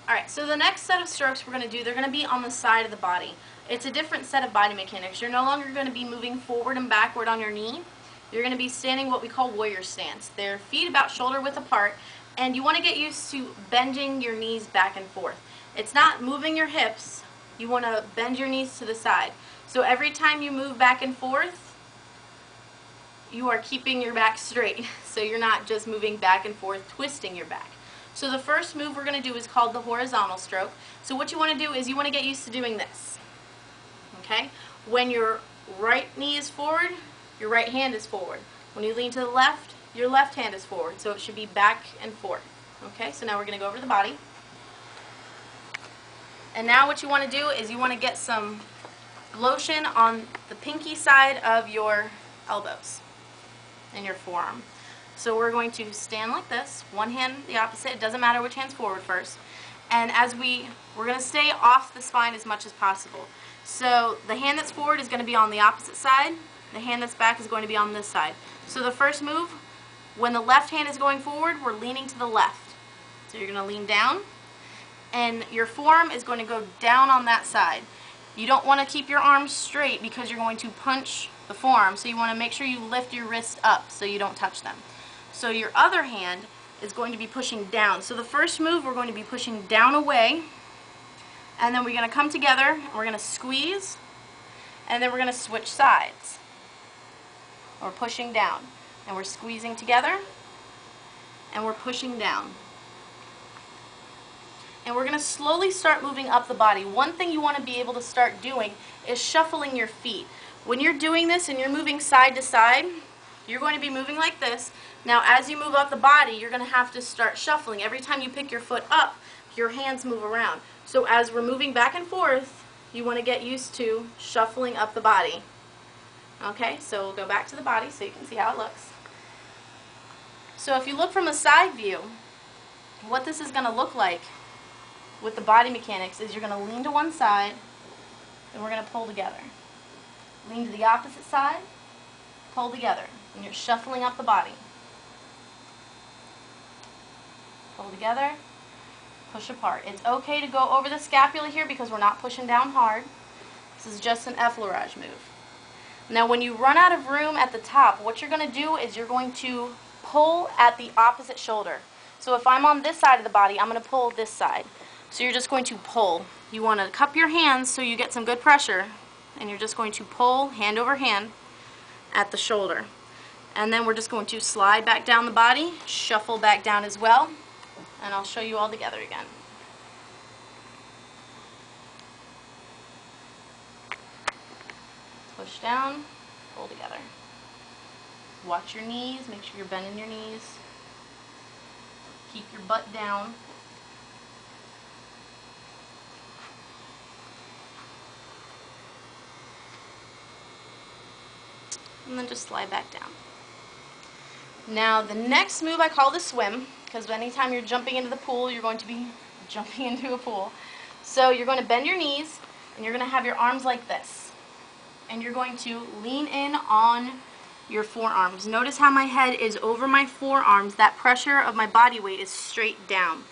Alright, so the next set of strokes we're going to do, they're going to be on the side of the body. It's a different set of body mechanics. You're no longer going to be moving forward and backward on your knee. You're going to be standing what we call warrior stance. They're feet about shoulder width apart, and you want to get used to bending your knees back and forth. It's not moving your hips. You want to bend your knees to the side. So every time you move back and forth, you are keeping your back straight. So you're not just moving back and forth, twisting your back. So the first move we're going to do is called the horizontal stroke. So what you want to do is you want to get used to doing this. Okay? When your right knee is forward, your right hand is forward. When you lean to the left, your left hand is forward. So it should be back and forth. Okay? So now we're going to go over the body. And now what you want to do is you want to get some lotion on the pinky side of your elbows and your forearm. So we're going to stand like this, one hand the opposite, it doesn't matter which hand's forward first. And as we're going to stay off the spine as much as possible. So the hand that's forward is going to be on the opposite side, the hand that's back is going to be on this side. So the first move, when the left hand is going forward, we're leaning to the left. So you're going to lean down, and your forearm is going to go down on that side. You don't want to keep your arms straight because you're going to punch the forearm, so you want to make sure you lift your wrist up so you don't touch them. So your other hand is going to be pushing down. So the first move, we're going to be pushing down away, and then we're going to come together, and we're going to squeeze, and then we're going to switch sides. We're pushing down, and we're squeezing together, and we're pushing down. And we're going to slowly start moving up the body. One thing you want to be able to start doing is shuffling your feet. When you're doing this and you're moving side to side, you're going to be moving like this. Now as you move up the body, you're going to have to start shuffling. Every time you pick your foot up, your hands move around. So as we're moving back and forth, you want to get used to shuffling up the body. Okay, so we'll go back to the body so you can see how it looks. So if you look from a side view, what this is going to look like with the body mechanics is you're going to lean to one side, and we're going to pull together. Lean to the opposite side, pull together, and you're shuffling up the body. Pull together, push apart. It's okay to go over the scapula here because we're not pushing down hard. This is just an effleurage move. Now when you run out of room at the top, what you're going to do is you're going to pull at the opposite shoulder. So if I'm on this side of the body, I'm going to pull this side. So you're just going to pull. You want to cup your hands so you get some good pressure, and you're just going to pull hand over hand at the shoulder. And then we're just going to slide back down the body, shuffle back down as well, and I'll show you all together again. Push down, pull together. Watch your knees, make sure you're bending your knees. Keep your butt down. And then just slide back down. Now the next move I call the swim, because anytime you're jumping into the pool, you're going to be jumping into a pool. So you're going to bend your knees, and you're going to have your arms like this. And you're going to lean in on your forearms. Notice how my head is over my forearms. That pressure of my body weight is straight down.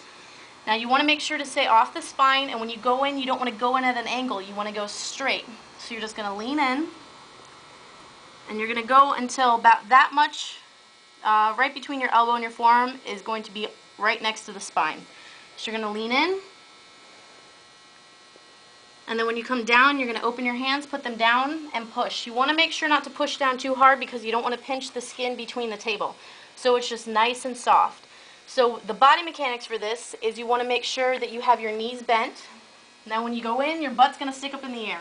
Now you want to make sure to stay off the spine, and when you go in, you don't want to go in at an angle. You want to go straight. So you're just going to lean in, and you're going to go until about that much, right between your elbow and your forearm is going to be right next to the spine. So you're going to lean in, and then when you come down, you're going to open your hands, put them down, and push. You want to make sure not to push down too hard because you don't want to pinch the skin between the table. So it's just nice and soft. So the body mechanics for this is you want to make sure that you have your knees bent. Now when you go in, your butt's going to stick up in the air.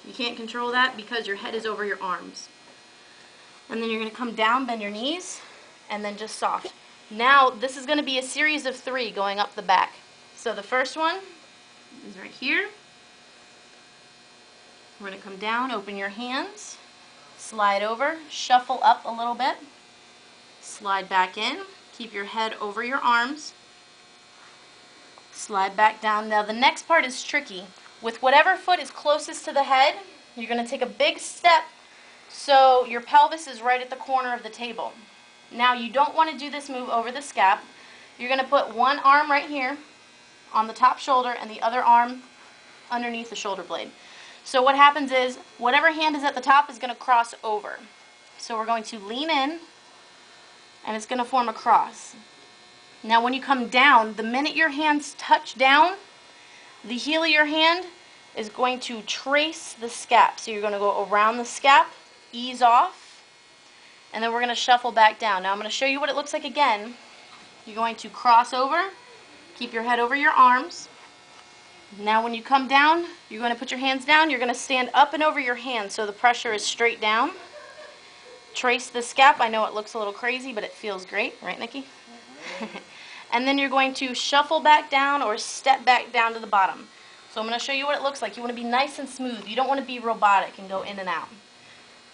You can't control that because your head is over your arms. And then you're going to come down, bend your knees, and then just soft. Now this is going to be a series of 3 going up the back. So the first one is right here. We're going to come down, open your hands, slide over, shuffle up a little bit, slide back in, keep your head over your arms, slide back down. Now the next part is tricky. With whatever foot is closest to the head, you're going to take a big step so your pelvis is right at the corner of the table. Now you don't want to do this move over the scap. You're going to put one arm right here on the top shoulder and the other arm underneath the shoulder blade. So what happens is, whatever hand is at the top is going to cross over. So we're going to lean in, and it's going to form a cross. Now when you come down, the minute your hands touch down, the heel of your hand is going to trace the scap. So you're going to go around the scap, ease off, and then we're going to shuffle back down. Now I'm going to show you what it looks like again. You're going to cross over, keep your head over your arms. Now when you come down, you're going to put your hands down, you're going to stand up and over your hands so the pressure is straight down. Trace the scap. I know it looks a little crazy, but it feels great, right, Nikki? And then you're going to shuffle back down or step back down to the bottom. So I'm going to show you what it looks like. You want to be nice and smooth. You don't want to be robotic and go in and out.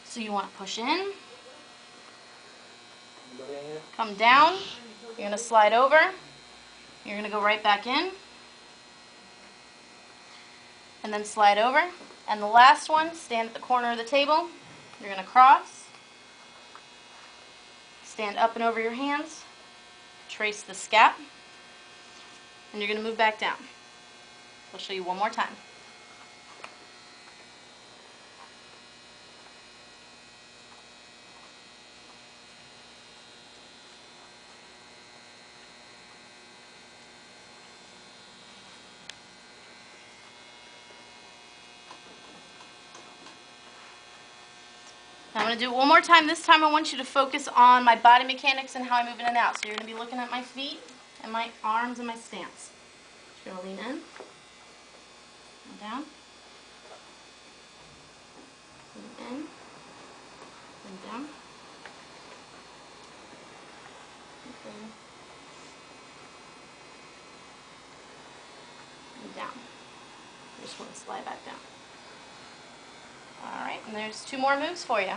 So you want to push in, come down, you're going to slide over, you're going to go right back in, and then slide over. And the last one, stand at the corner of the table, you're going to cross, stand up and over your hands, trace the scap, and you're going to move back down. I'll show you one more time. Now I'm going to do it one more time. This time I want you to focus on my body mechanics and how I move in and out. So you're going to be looking at my feet and my arms and my stance. You're going to lean in, and down, lean in, and down. Okay. And down. You just want to slide back down. Alright, and there's 2 more moves for you.